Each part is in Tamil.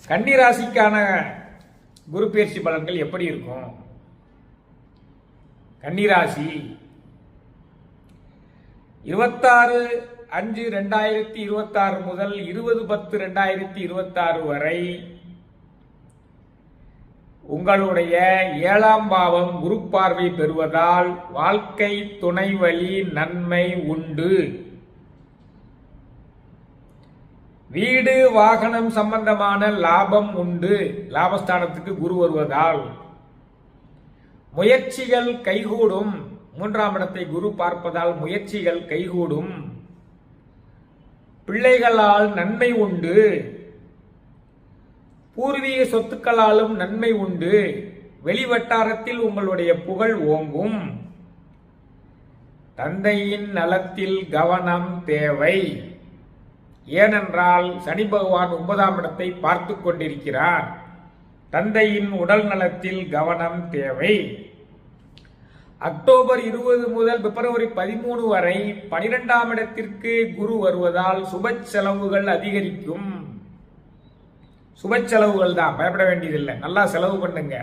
கன்னி ராசிக்கான குரு பயிற்சி பலன்கள் எப்படி இருக்கும்? கன்னி ராசி 26/5/2026 முதல் 20/10/2026 வரை உங்களுடைய 7ஆம் பாவம் குரு பார்வை பெறுவதால் வாழ்க்கை துணை வழி நன்மை உண்டு. வீடு வாகனம் சம்பந்தமான லாபம் உண்டு. லாபஸ்தானத்துக்கு குரு வருவதால் முயற்சிகள் கைகூடும். 3ஆம் இடத்தை குரு பார்ப்பதால் முயற்சிகள் கைகூடும். பிள்ளைகளால் நன்மை உண்டு. பூர்வீக சொத்துக்களாலும் நன்மை உண்டு. வெளிவட்டாரத்தில் உங்களுடைய புகழ் ஓங்கும். தந்தையின் நலத்தில் கவனம் தேவை. ஏனென்றால் சனி பகவான் 9ஆம் இடத்தை பார்த்து கொண்டிருக்கிறார். தந்தையின் உடல் நலத்தில் கவனம் தேவை. அக்டோபர் 20 முதல் பிப்ரவரி 13 வரை 12ஆம் இடத்திற்கு குரு வருவதால் சுப செலவுகள் அதிகரிக்கும். சுப செலவுகள் தான், பயப்பட வேண்டியதில்லை. நல்லா செலவு பண்ணுங்க.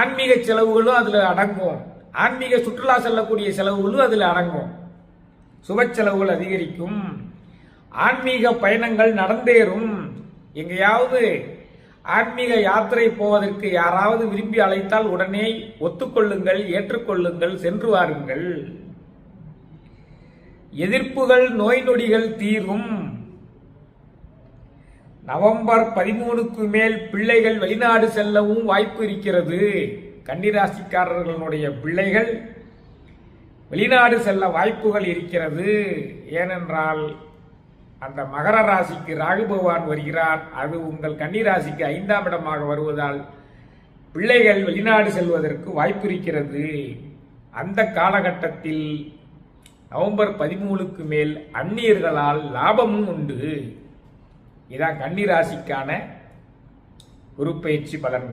ஆன்மீக செலவுகளும் அதுல அடங்கும். ஆன்மீக சுற்றுலா செல்லக்கூடிய செலவுகளும் அதுல அடங்கும். சுப செலவுகள் அதிகரிக்கும். ஆன்மீக பயணங்கள் நடந்தேறும். எங்கேயாவது ஆன்மீக யாத்திரை போவதற்கு யாராவது விரும்பி அழைத்தால் உடனே ஒத்துக்கொள்ளுங்கள், ஏற்றுக்கொள்ளுங்கள், சென்று வாருங்கள். எதிர்ப்புகள் நோய் நொடிகள் தீரும். நவம்பர் 13க்கு மேல் பிள்ளைகள் வெளிநாடு செல்லவும் வாய்ப்பு இருக்கிறது. கன்னிராசிக்காரர்களுடைய பிள்ளைகள் வெளிநாடு செல்ல வாய்ப்புகள் இருக்கிறது. ஏனென்றால் அந்த மகர ராசிக்கு ராகு பகவான் வருகிறார். அது உங்கள் கன்னி ராசிக்கு 5ஆம் இடமாக வருவதால் பிள்ளைகள் வெளிநாடு செல்வதற்கு வாய்ப்பு இருக்கிறது. அந்த காலகட்டத்தில் நவம்பர் 13க்கு மேல் அந்நியர்களால் லாபமும் உண்டு. இதான் கன்னி ராசிக்கான குரு பயிற்சி பலன்.